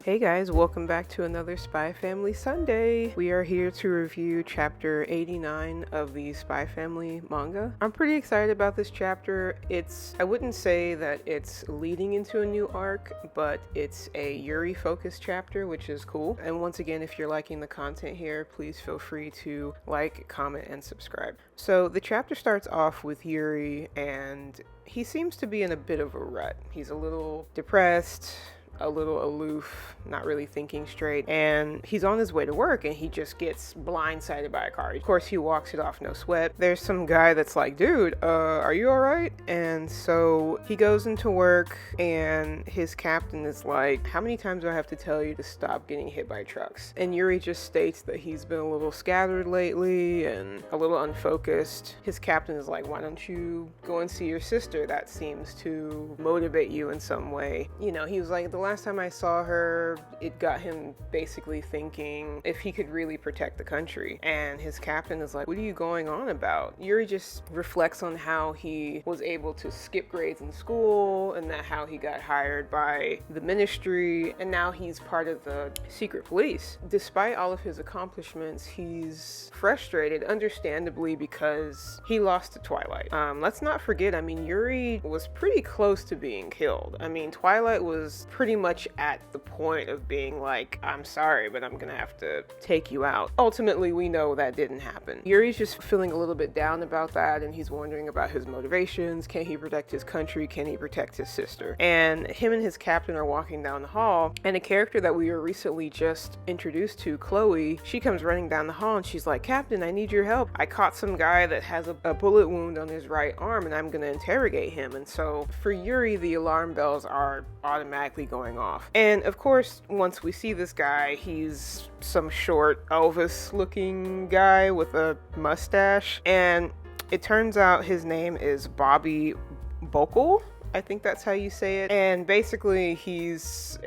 Hey guys, welcome back to another Spy Family Sunday. We are here to review chapter 89 of the Spy Family manga. I'm pretty excited about this chapter. I wouldn't say that it's leading into a new arc, but it's a Yuri focused chapter, which is cool. And once again, if you're liking the content here, please feel free to like, comment, and subscribe. So the chapter starts off with Yuri, and he seems to be in a bit of a rut. He's a little depressed, a little aloof, not really thinking straight, and he's on his way to work and he just gets blindsided by a car. Of course, he walks it off no sweat. There's some guy that's like, dude, are you all right? And so he goes into work and his captain is like, how many times do I have to tell you to stop getting hit by trucks? And Yuri just states that he's been a little scattered lately and a little unfocused. His captain is like, why don't you go and see your sister? That seems to motivate you in some way. You know, he was like, the last time I saw her, it got him basically thinking if he could really protect the country. And his captain is like, what are you going on about? Yuri just reflects on how he was able to skip grades in school and that how he got hired by the ministry and now he's part of the secret police. Despite all of his accomplishments, he's frustrated, understandably, because he lost to Twilight. Let's not forget, Yuri was pretty close to being killed. Twilight was pretty much at the point of being like, I'm sorry, but I'm gonna have to take you out. Ultimately, we know that didn't happen. Yuri's just feeling a little bit down about that, and he's wondering about his motivations. Can he protect his country? Can he protect his sister? And him and his captain are walking down the hall, and a character that we were recently just introduced to, Chloe, she comes running down the hall and she's like, Captain, I need your help. I caught some guy that has a bullet wound on his right arm and I'm gonna interrogate him. And so for Yuri, the alarm bells are automatically going off. And of course, once we see this guy, he's some short Elvis looking guy with a mustache, and it turns out his name is Bobby Bokel. I think that's how you say it. And basically, he's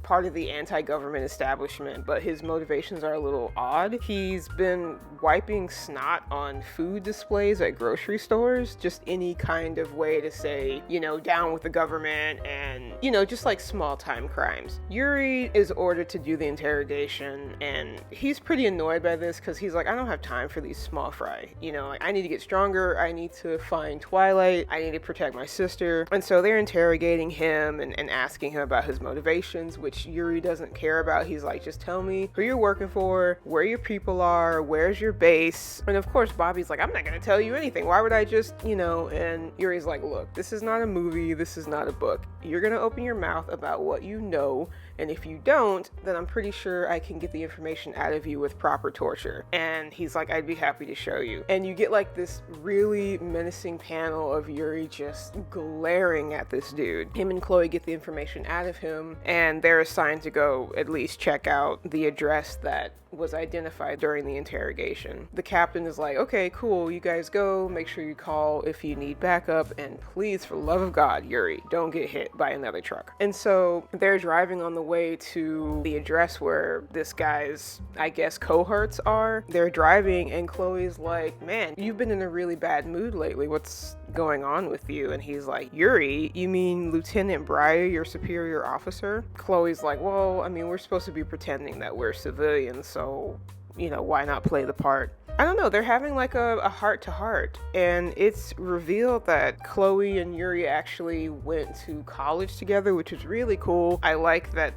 part of the anti-government establishment, but his motivations are a little odd. He's been wiping snot on food displays at grocery stores, just any kind of way to say, down with the government and, just like small time crimes. Yuri is ordered to do the interrogation, and he's pretty annoyed by this because he's like, I don't have time for these small fry. I need to get stronger. I need to find Twilight. I need to protect my sister. And so they're interrogating him and asking him about his motivations, which Yuri doesn't care about. He's like, just tell me who you're working for, where your people are, where's your base. And of course, Bobby's like, I'm not going to tell you anything. Why would I just, and Yuri's like, look, this is not a movie. This is not a book. You're going to open your mouth about what you know. And if you don't, then I'm pretty sure I can get the information out of you with proper torture. And he's like, I'd be happy to show you. And you get like this really menacing panel of Yuri just glaring at this dude. Him and Chloe get the information out of him, and they're assigned to go at least check out the address that was identified during the interrogation. The captain is like, okay, cool, you guys go, make sure you call if you need backup, and please, for the love of God, Yuri, don't get hit by another truck. And so they're driving on the way to the address where this guy's, I guess, cohorts are. They're driving, and Chloe's like, man, you've been in a really bad mood lately. What's going on with you? And he's like, Yuri, you mean Lieutenant Breyer, your superior officer? Chloe's like, well, we're supposed to be pretending that we're civilians, so, why not play the part? I don't know, they're having like a heart-to-heart, and it's revealed that Chloe and Yuri actually went to college together, which is really cool. I like that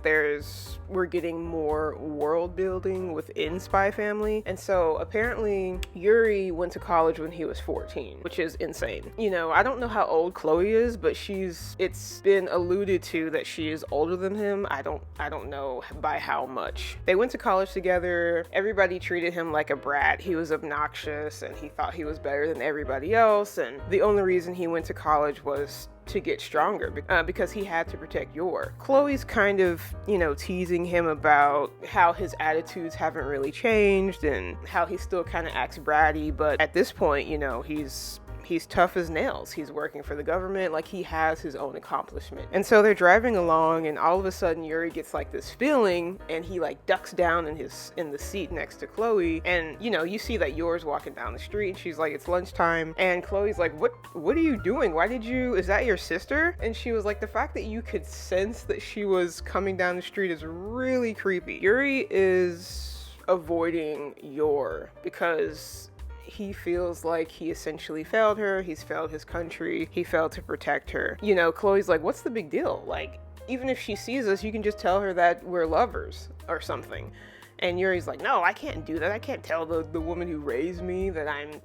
we're getting more world building within Spy Family. And so apparently Yuri went to college when he was 14, which is insane. I don't know how old Chloe is, but it's been alluded to that she is older than him. I don't know by how much. They went to college together. Everybody treated him like a brat. He was obnoxious and he thought he was better than everybody else, and the only reason he went to college was to get stronger because he had to protect Yor. Chloe's kind of, teasing him about how his attitudes haven't really changed and how he still kind of acts bratty, but at this point, he's tough as nails. He's working for the government. Like, he has his own accomplishment. And so they're driving along, and all of a sudden Yuri gets like this feeling, and he like ducks down in the seat next to Chloe. And you see that Yor's walking down the street, and she's like, it's lunchtime. And Chloe's like, what are you doing? Is that your sister? And she was like, the fact that you could sense that she was coming down the street is really creepy. Yuri is avoiding Yor because he feels like he essentially failed her. He's failed his country. He failed to protect her. Chloe's like, what's the big deal? Like, even if she sees us, you can just tell her that we're lovers or something. And Yuri's like, no, I can't do that. I can't tell the woman who raised me that I'm,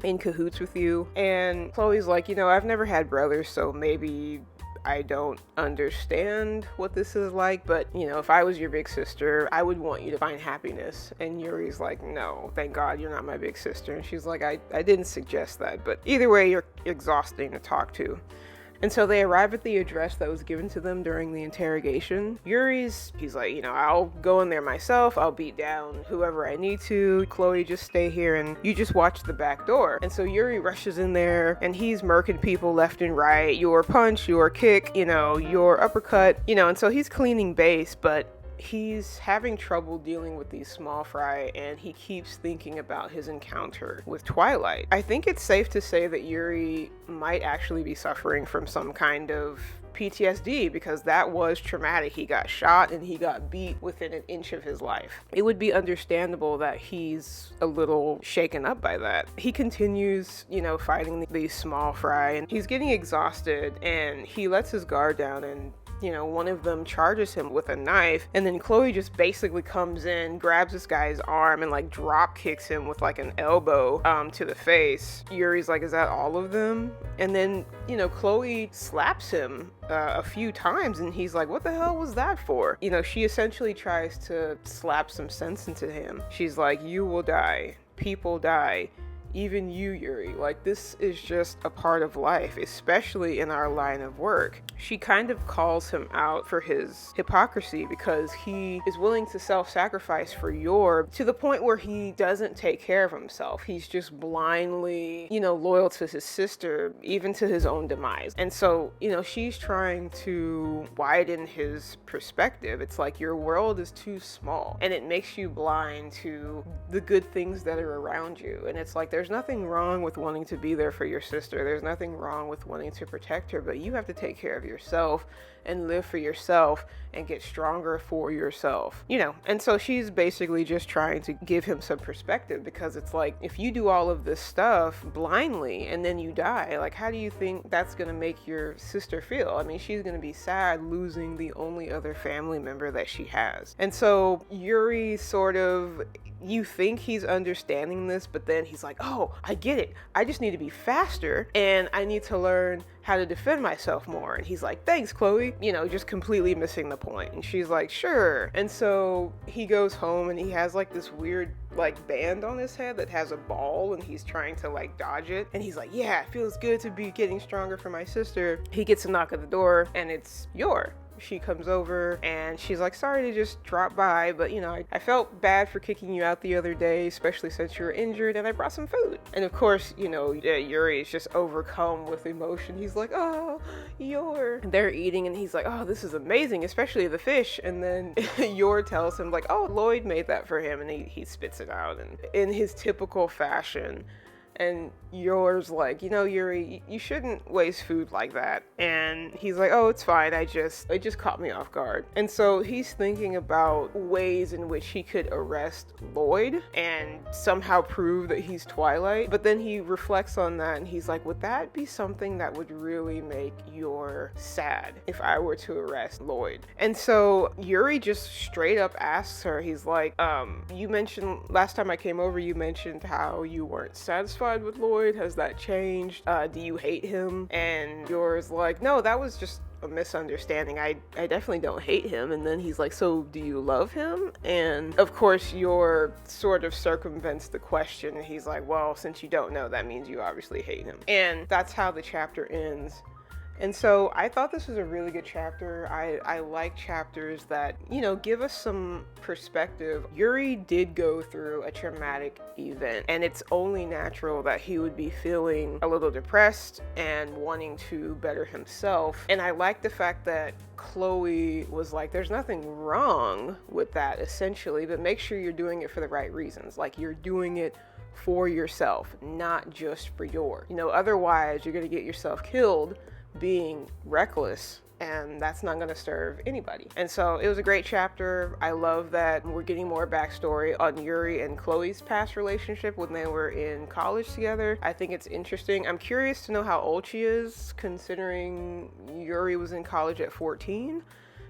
in cahoots with you. And Chloe's like, I've never had brothers, so maybe I don't understand what this is like, but if I was your big sister, I would want you to find happiness. And Yuri's like, no, thank God you're not my big sister. And she's like, I didn't suggest that, but either way, you're exhausting to talk to. And so they arrive at the address that was given to them during the interrogation. He's like, I'll go in there myself. I'll beat down whoever I need to. Chloe, just stay here and you just watch the back door. And so Yuri rushes in there and he's murking people left and right. Your punch, your kick, your uppercut, and so he's cleaning base, but he's having trouble dealing with these small fry, and he keeps thinking about his encounter with Twilight. I think it's safe to say that Yuri might actually be suffering from some kind of PTSD, because that was traumatic. He got shot and he got beat within an inch of his life. It would be understandable that he's a little shaken up by that. He continues, fighting these small fry, and he's getting exhausted, and he lets his guard down, and one of them charges him with a knife, and then Chloe just basically comes in, grabs this guy's arm, and like drop kicks him with like an elbow to the face. Yuri's like, is that all of them? And then, Chloe slaps him a few times, and he's like, what the hell was that for? She essentially tries to slap some sense into him. She's like, you will die. People die. Even you, Yuri. Like, this is just a part of life, especially in our line of work. She kind of calls him out for his hypocrisy, because he is willing to self-sacrifice for Yor to the point where he doesn't take care of himself. He's just blindly, loyal to his sister, even to his own demise. And so, she's trying to widen his perspective. It's like, your world is too small, and it makes you blind to the good things that are around you. And it's like, there's nothing wrong with wanting to be there for your sister. There's nothing wrong with wanting to protect her, but you have to take care of yourself and live for yourself and get stronger for yourself, and so she's basically just trying to give him some perspective, because it's like, if you do all of this stuff blindly and then you die, like, how do you think that's going to make your sister feel? I mean, she's going to be sad losing the only other family member that she has. And so Yuri sort of, you think he's understanding this, but then he's like, oh, I get it. I just need to be faster, and I need to learn how to defend myself more. And he's like, thanks, Chloe, just completely missing the point. And she's like, sure. And so he goes home, and he has like this weird like band on his head that has a ball, and he's trying to like dodge it. And he's like, yeah, it feels good to be getting stronger for my sister. He gets a knock at the door, and it's Yor. She comes over and she's like, sorry to just drop by, but I felt bad for kicking you out the other day, especially since you were injured, and I brought some food. And of course, Yuri is just overcome with emotion. He's like, oh, Yor. And they're eating, and he's like, oh, this is amazing, especially the fish. And then Yor tells him like, oh, Lloyd made that for him, and he spits it out, and in his typical fashion. And Yor's like, Yuri, you shouldn't waste food like that. And he's like, oh, it's fine. It just caught me off guard. And so he's thinking about ways in which he could arrest Lloyd and somehow prove that he's Twilight. But then he reflects on that, and he's like, would that be something that would really make Yor sad if I were to arrest Lloyd? And so Yuri just straight up asks her, he's like, you mentioned last time I came over, you mentioned how you weren't satisfied with Lloyd. Has that changed? Do you hate him? And Yor's like, no, that was just a misunderstanding. I definitely don't hate him. And then he's like, so do you love him? And of course Yor sort of circumvents the question, and he's like, well, since you don't know, that means you obviously hate him. And that's how the chapter ends. And so I thought this was a really good chapter. I like chapters that, give us some perspective. Yuri did go through a traumatic event, and it's only natural that he would be feeling a little depressed and wanting to better himself. And I like the fact that Chloe was like, there's nothing wrong with that, essentially, but make sure you're doing it for the right reasons. Like, you're doing it for yourself, not just for otherwise you're going to get yourself killed being reckless, and that's not going to serve anybody. And so it was a great chapter. I love that we're getting more backstory on Yuri and Chloe's past relationship when they were in college together. I think it's interesting. I'm curious to know how old she is, considering Yuri was in college at 14.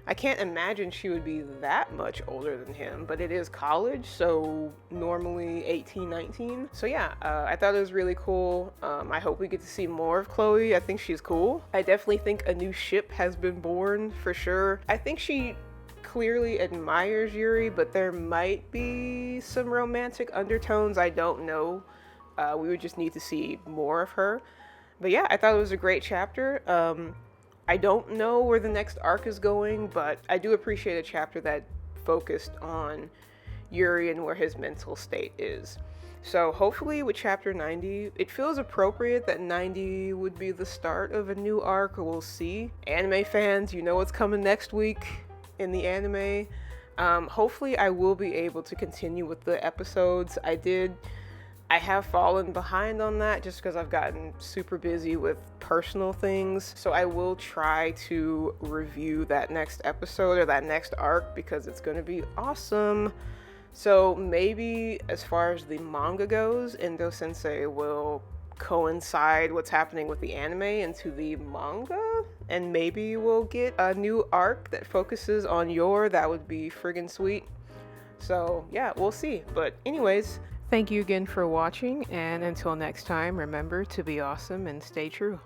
I can't imagine she would be that much older than him, but it is college, so normally 18, 19. So yeah, I thought it was really cool. I hope we get to see more of Chloe. I think she's cool. I definitely think a new ship has been born, for sure. I think she clearly admires Yuri, but there might be some romantic undertones. I don't know. We would just need to see more of her. But yeah, I thought it was a great chapter. I don't know where the next arc is going, but I do appreciate a chapter that focused on Yuri and where his mental state is. So hopefully with chapter 90, it feels appropriate that 90 would be the start of a new arc. We'll see. Anime fans, you know what's coming next week in the anime. Hopefully I will be able to continue with the episodes. I have fallen behind on that just because I've gotten super busy with personal things. So I will try to review that next episode or that next arc because it's going to be awesome. So maybe as far as the manga goes, Endo Sensei will coincide what's happening with the anime into the manga, and maybe we'll get a new arc that focuses on Yor. That would be friggin' sweet. So yeah, we'll see. But anyways, thank you again for watching, and until next time, remember to be awesome and stay true.